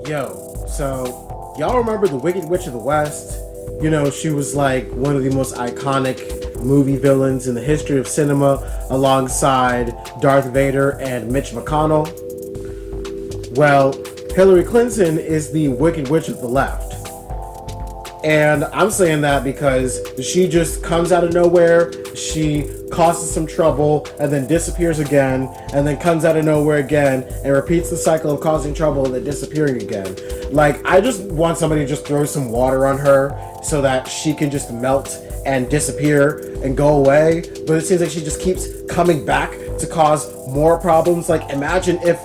Yo, so y'all remember the Wicked Witch of the West? You know, she was like one of the most iconic movie villains in the history of cinema alongside Darth Vader and Mitch McConnell. Well, Hillary Clinton is the Wicked Witch of the left. And I'm saying that because she just comes out of nowhere, she causes some trouble, and then disappears again, and then comes out of nowhere again, and repeats the cycle of causing trouble and then disappearing again. Like, I just want somebody to just throw some water on her so that she can just melt and disappear and go away. But it seems like she just keeps coming back to cause more problems. Like, imagine if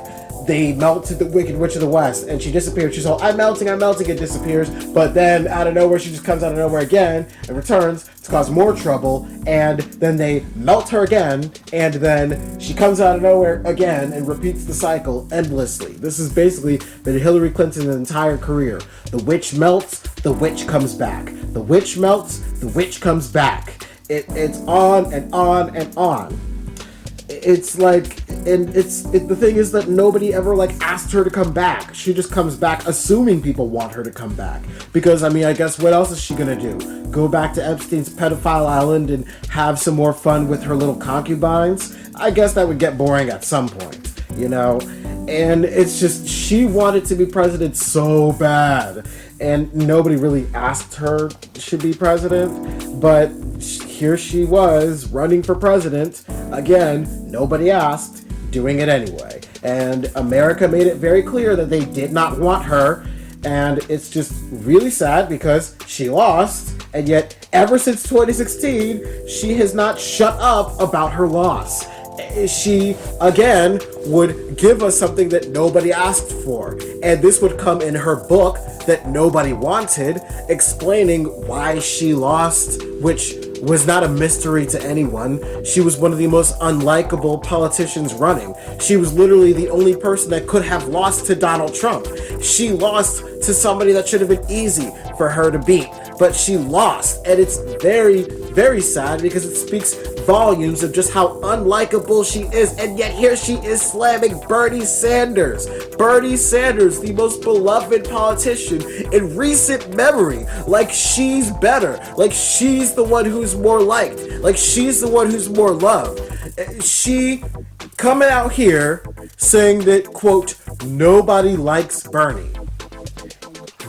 they melted the Wicked Witch of the West and she disappeared. She's all, I'm melting, it disappears. But then out of nowhere, she just comes out of nowhere again and returns to cause more trouble. And then they melt her again. And then she comes out of nowhere again and repeats the cycle endlessly. This is basically been Hillary Clinton's entire career. The witch melts, the witch comes back. The witch melts, the witch comes back. It's on and on and on. It's like, and the thing is that nobody ever like asked her to come back. She just comes back assuming people want her to come back. Because, I mean, I guess what else is she gonna do? Go back to Epstein's pedophile island and have some more fun with her little concubines? I guess that would get boring at some point, you know? And it's just, she wanted to be president so bad. And nobody really asked her to be president, but here she was running for president. Again, nobody asked, doing it anyway. And America made it very clear that they did not want her. And it's just really sad because she lost. And yet, ever since 2016, she has not shut up about her loss. She, again, would give us something that nobody asked for. And this would come in her book that nobody wanted, explaining why she lost, which was not a mystery to anyone. She was one of the most unlikable politicians running. She was literally the only person that could have lost to Donald Trump. She lost to somebody that should have been easy for her to beat, but she lost. And it's very, very sad because it speaks volumes of just how unlikable she is. And yet here she is slamming Bernie Sanders. Bernie Sanders, the most beloved politician in recent memory. Like she's better. Like she's the one who's more liked. Like she's the one who's more loved. She coming out here saying that, quote, nobody likes Bernie.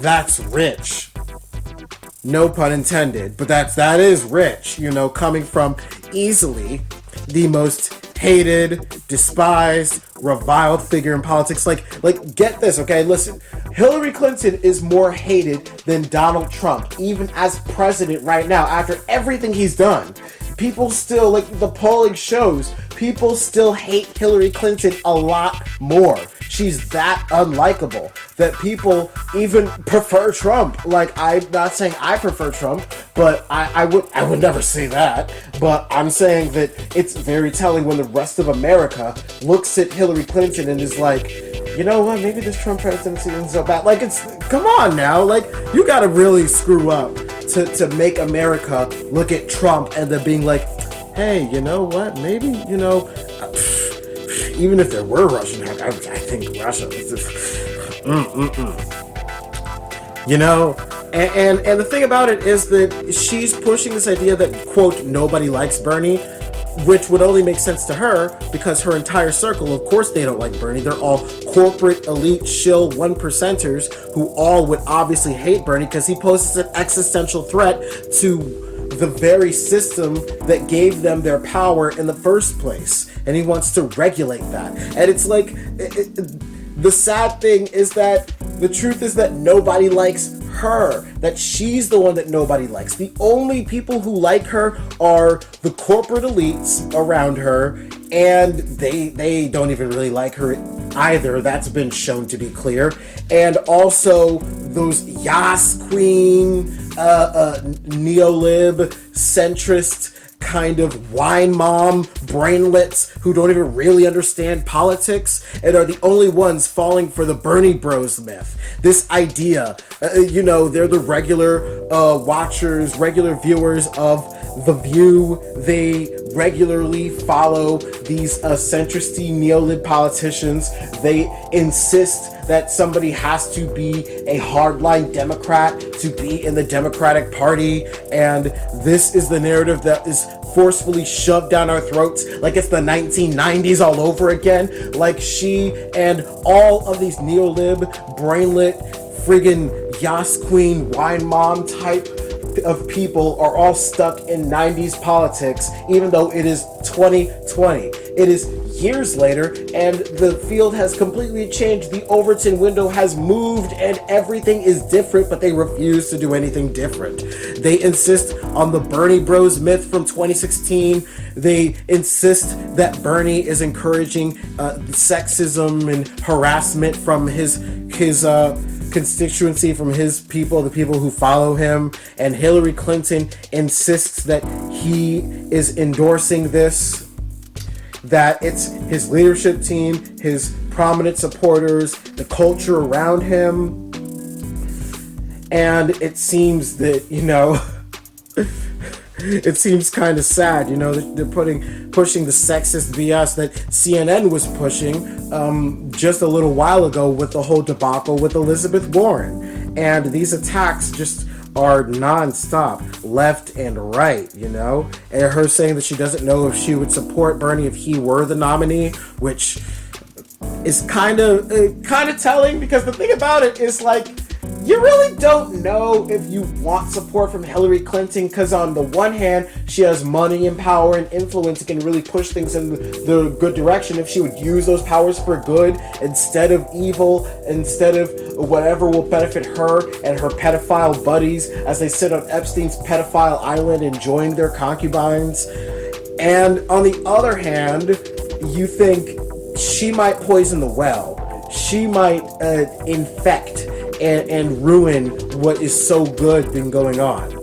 That's rich. No pun intended, but that is rich, you know, coming from easily the most hated, despised, reviled figure in politics. Like get this, okay? Listen, Hillary Clinton is more hated than Donald Trump, even as president right now, after everything he's done. People still, like the polling shows, people still hate Hillary Clinton a lot more. She's that unlikable that people even prefer Trump. Like, I'm not saying I prefer Trump, but I would never say that. But I'm saying that it's very telling when the rest of America looks at Hillary Clinton and is like, you know what, maybe this Trump presidency isn't so bad. Like, it's, come on now, like, you gotta really screw up to make America look at Trump and then being like, hey, you know what, maybe, you know, even if there were Russian hackers, I think Russia is you know, and the thing about it is that she's pushing this idea that, quote, nobody likes Bernie, which would only make sense to her because her entire circle, of course they don't like Bernie. They're all corporate, elite, shill, one percenters who all would obviously hate Bernie because he poses an existential threat to the very system that gave them their power in the first place. And he wants to regulate that. And it's like, the sad thing is that the truth is that nobody likes her, that she's the one that nobody likes. The only people who like her are the corporate elites around her, and they don't even really like her either. That's been shown to be clear. And also those Yas Queen, neolib, centrist, kind of wine mom brainlets who don't even really understand politics and are the only ones falling for the Bernie Bros myth. This idea, you know, they're the regular watchers, regular viewers of The View. They regularly follow these centristy neolib politicians. They insist that somebody has to be a hardline Democrat to be in the Democratic Party, and this is the narrative that is forcefully shoved down our throats like it's the 1990s all over again. Like she and all of these neolib, brainlet, friggin' Yas Queen, wine mom type of people are all stuck in 90s politics, even though it is 2020. It is years later, and the field has completely changed. The Overton window has moved, and everything is different, but they refuse to do anything different. They insist on the Bernie Bros myth from 2016. They insist that Bernie is encouraging sexism and harassment from his constituency, from his people, the people who follow him, and Hillary Clinton insists that he is endorsing this, that it's his leadership team, his prominent supporters, the culture around him. And it seems that, it seems kind of sad, that they're pushing the sexist BS that CNN was pushing just a little while ago with the whole debacle with Elizabeth Warren. And these attacks just are non-stop, left and right, and her saying that she doesn't know if she would support Bernie if he were the nominee, which is kind of telling, because the thing about it is, like, you really don't know if you want support from Hillary Clinton, because on the one hand, she has money and power and influence and can really push things in the good direction if she would use those powers for good instead of evil, instead of whatever will benefit her and her pedophile buddies as they sit on Epstein's pedophile island enjoying their concubines. And on the other hand, you think she might poison the well. She might infect and ruin what is so good been going on,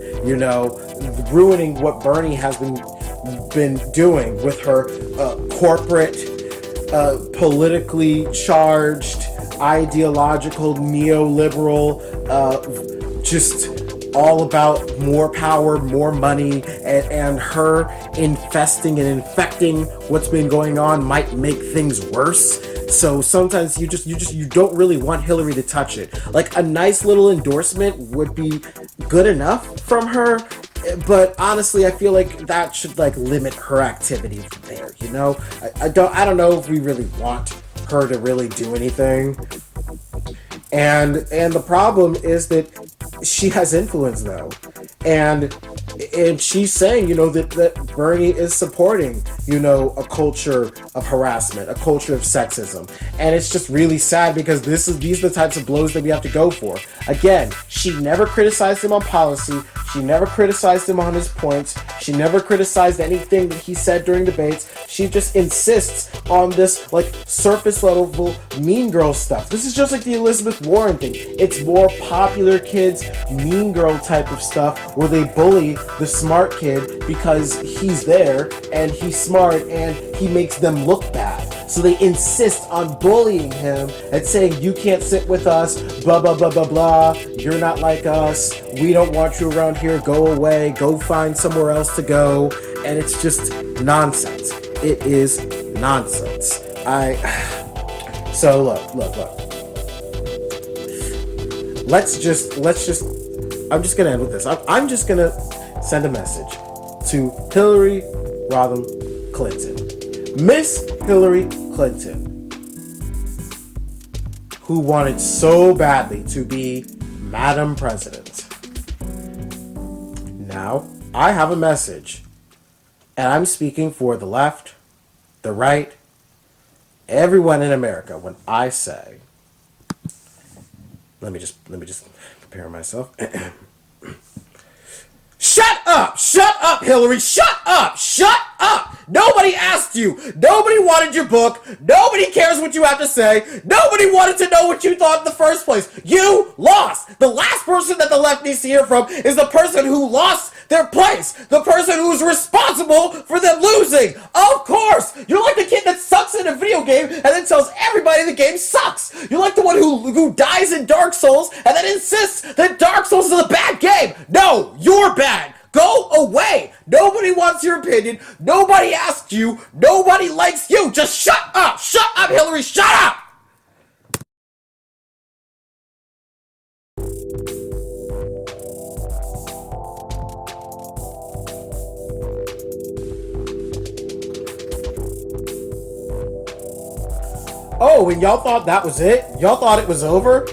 ruining what Bernie has been doing with her corporate, politically charged, ideological, neoliberal, just all about more power, more money, and her infesting and infecting what's been going on might make things worse. So sometimes you don't really want Hillary to touch it. Like, a nice little endorsement would be good enough from her, but honestly, I feel like that should limit her activity from there. I don't know if we really want her to really do anything. And the problem is that she has influence, though, and she's saying, that Bernie is supporting, a culture of harassment, a culture of sexism, and it's just really sad because these are the types of blows that we have to go for. Again, she never criticized him on policy. She never criticized him on his points. She never criticized anything that he said during debates. She just insists on this, surface level mean girl stuff. This is just like the Elizabeth Warren thing. It's more popular kids, mean girl type of stuff where they bully the smart kid because he's there and he's smart and he makes them look bad. So they insist on bullying him and saying, you can't sit with us, blah, blah, blah, blah, blah. You're not like us. We don't want you around here. Go away. Go find somewhere else to go. And it's just nonsense. It is nonsense. So look. Let's just, I'm just going to end with this. I'm just going to send a message to Hillary Rodham Clinton. Miss Hillary Clinton, who wanted so badly to be Madam President. Now, I have a message, and I'm speaking for the left, the right, everyone in America when I say, let me just prepare myself. Shut up, Hillary, shut up. Nobody asked you. Nobody wanted your book. Nobody cares what you have to say. Nobody wanted to know what you thought in the first place. You lost. The last person that the left needs to hear from is the person who lost their place. The person who's responsible for them losing. Of course. You're like the kid that sucks in a video game and then tells everybody the game sucks. You're like the one who dies in Dark Souls and then insists that Dark Souls is a bad game. No, you're bad. Go away. Nobody wants your opinion. Nobody asked you. Nobody likes you. Just shut up. Shut up, Hillary. Shut up. Oh, and y'all thought that was it? Y'all thought it was over?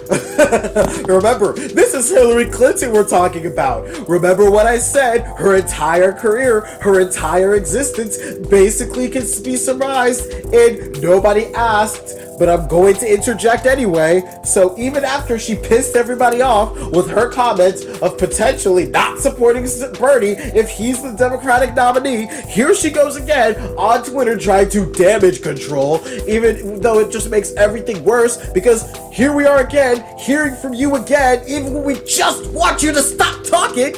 Remember, this is Hillary Clinton we're talking about. Remember what I said? Her entire career, her entire existence basically can be summarized in nobody asked, but I'm going to interject anyway. So even after she pissed everybody off with her comments of potentially not supporting Bernie if he's the Democratic nominee, here she goes again on Twitter trying to damage control, even though it just makes everything worse, because here we are again, hearing from you again, even when we just want you to stop talking.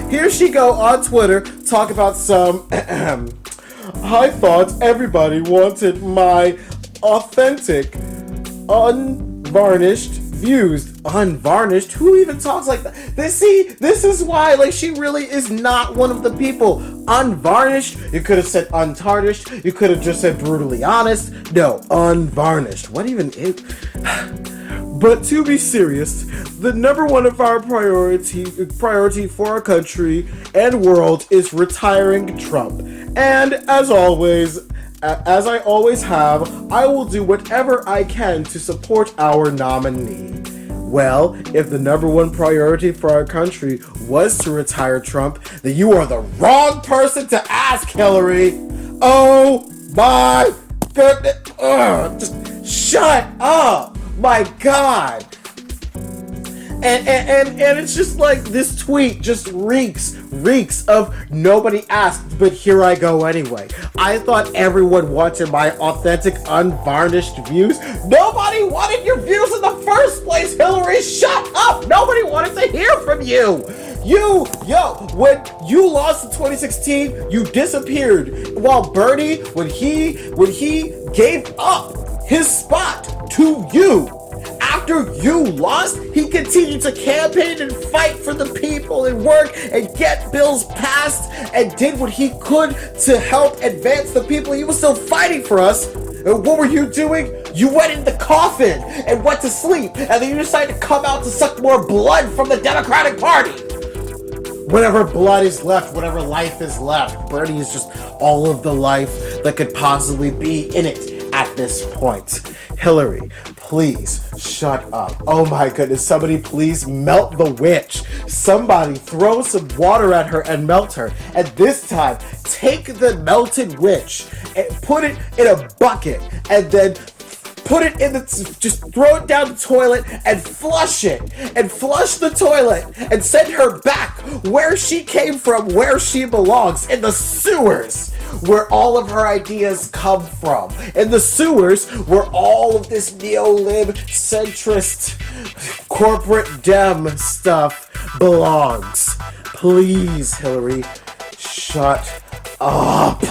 Here she go on Twitter, talk about some I thought everybody wanted my authentic, unvarnished views. Unvarnished? Who even talks like that? This is why, like, she really is not one of the people. Unvarnished? You could have said untarnished. You could have just said brutally honest. No, unvarnished. What even is... But to be serious, the number one of our priority for our country and world is retiring Trump. And as always, as I always have, I will do whatever I can to support our nominee. Well, if the number one priority for our country was to retire Trump, then you are the wrong person to ask, Hillary. Oh my goodness. Just shut up. My God. And it's just like this tweet just reeks of nobody asked, but here I go anyway. I thought everyone wanted my authentic, unvarnished views. Nobody wanted your views in the first place, Hillary. Shut up. Nobody wanted to hear from you. When you lost in 2016, you disappeared. While Bernie, when he gave up his spot to you, after you lost, he continued to campaign and fight for the people and work and get bills passed and did what he could to help advance the people. He was still fighting for us. And what were you doing? You went in the coffin and went to sleep, and then you decided to come out to suck more blood from the Democratic Party. Whatever blood is left, whatever life is left, Bernie is just all of the life that could possibly be in it at this point. Hillary, please shut up. Oh my goodness, somebody please melt the witch. Somebody throw some water at her and melt her. And this time, take the melted witch and put it in a bucket and then put it in just throw it down the toilet and flush it. And flush the toilet and send her back where she came from, where she belongs, in the sewers, where all of her ideas come from. In the sewers where all of this neo-lib, centrist, corporate dem stuff belongs. Please, Hillary, shut up.